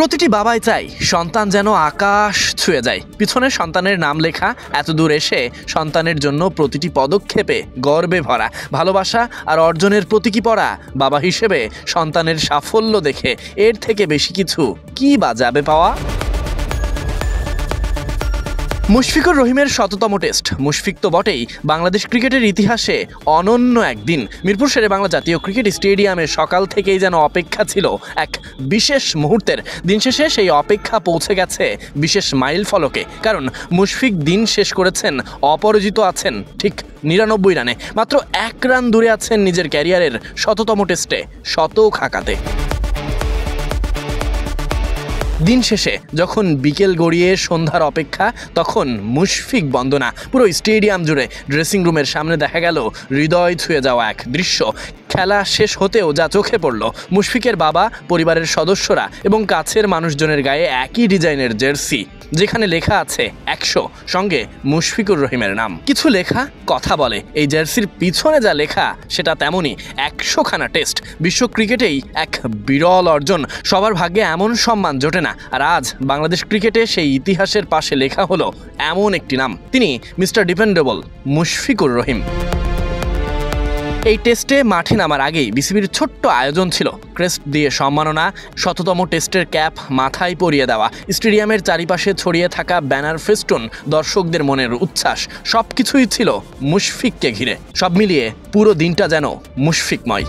প্রতিটি বাবাই চাই সন্তান যেন আকাশ ছুঁয়ে যায়। পিছনে সন্তানের নাম লেখা, এত দূর এসে সন্তানের জন্য প্রতিটি পদক্ষেপে গর্বে ভরা, ভালোবাসা আর অর্জনের প্রতীকী পড়া। বাবা হিসেবে সন্তানের সাফল্য দেখে এর থেকে বেশি কিছু কি বা যাবে পাওয়া? মুশফিকুর রহিমের ১০০তম টেস্ট। মুশফিক তো বটেই, বাংলাদেশ ক্রিকেটের ইতিহাসে অনন্য একদিন। মিরপুর শেরেবাংলা জাতীয় ক্রিকেট স্টেডিয়ামে সকাল থেকেই যেন অপেক্ষা ছিল এক বিশেষ মুহূর্তের। দিন শেষে সেই অপেক্ষা পৌঁছে গেছে বিশেষ মাইল ফলকে। কারণ মুশফিক দিন শেষ করেছেন অপরাজিত, আছেন ঠিক ৯৯ রানে। মাত্র ১ রান দূরে আছেন নিজের ক্যারিয়ারের ১০০তম টেস্টে শতক হাঁকাতে। দিন শেষে যখন বিকেল গড়িয়ে সন্ধ্যার অপেক্ষা, তখন মুশফিক বন্দনা। পুরো স্টেডিয়াম জুড়ে ড্রেসিং রুমের সামনে দেখা গেল হৃদয় ছুঁয়ে যাওয়া এক দৃশ্য। খেলা শেষ হতেও যা চোখে পড়ল, মুশফিকের বাবা, পরিবারের সদস্যরা এবং কাছের মানুষজনের গায়ে একই ডিজাইনের জার্সি, যেখানে লেখা আছে ১০০, সঙ্গে মুশফিকুর রহিমের নাম। কিছু লেখা কথা বলে, এই জার্সির পিছনে যা লেখা সেটা তেমনই। ১০০খানা টেস্ট বিশ্ব ক্রিকেটেই এক বিরল অর্জন। সবার ভাগ্যে এমন সম্মান জোটে না। আর আজ বাংলাদেশ ক্রিকেটে সেই ইতিহাসের পাশে লেখা হলো এমন একটি নাম। তিনি মিস্টার ডিপেন্ডেবল মুশফিকুর রহিম। এই টেস্টে মাঠে নামার আগেই বিসিবির ছোট্ট আয়োজন ছিল। ক্রেস্ট দিয়ে সম্মাননা, ১০০তম টেস্টের ক্যাপ মাথায় পরিয়ে দেওয়া, স্টেডিয়ামের চারিপাশে ছড়িয়ে থাকা ব্যানার ফেস্টুন, দর্শকদের মনের উচ্ছ্বাস, সবকিছুই ছিল মুশফিককে ঘিরে। সব মিলিয়ে পুরো দিনটা যেন মুশফিকময়।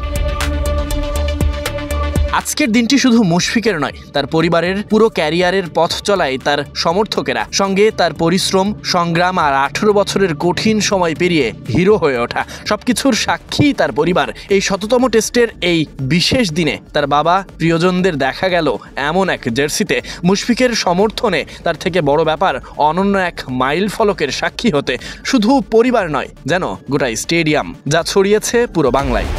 আজকের দিনটি শুধু মুশফিকের নয়, তার পরিবারের পুরো ক্যারিয়ারের পথ চলায় তার সমর্থকেরা, সঙ্গে তার পরিশ্রম, সংগ্রাম আর ১৮ বছরের কঠিন সময় পেরিয়ে হিরো হয়ে ওঠা, সবকিছুর সাক্ষী তার পরিবার। এই ১০০তম টেস্টের এই বিশেষ দিনে তার বাবা, প্রিয়জনদের দেখা গেল এমন এক জার্সিতে। মুশফিকের সমর্থনে তার থেকে বড় ব্যাপার অনন্য এক মাইল ফলকের সাক্ষী হতে। শুধু পরিবার নয়, যেন গোটা স্টেডিয়াম, যা ছড়িয়েছে পুরো বাংলায়।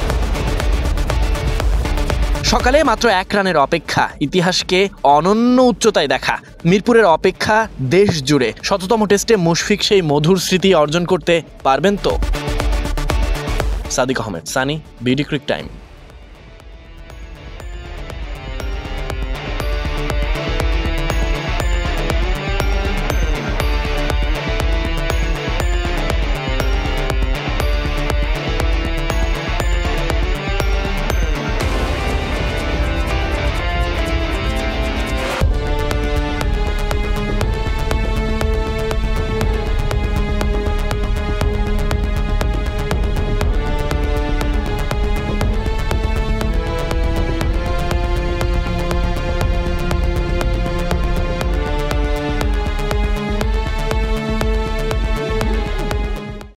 সকালে মাত্র ১ রানের অপেক্ষা, ইতিহাসকে অনন্য উচ্চতায় দেখা। মিরপুরের অপেক্ষা দেশ জুড়ে। ১০০তম টেস্টে মুশফিক সেই মধুর স্মৃতি অর্জন করতে পারবেন তো? Sadiq Ahmed, Sunny, BD ক্রিক time.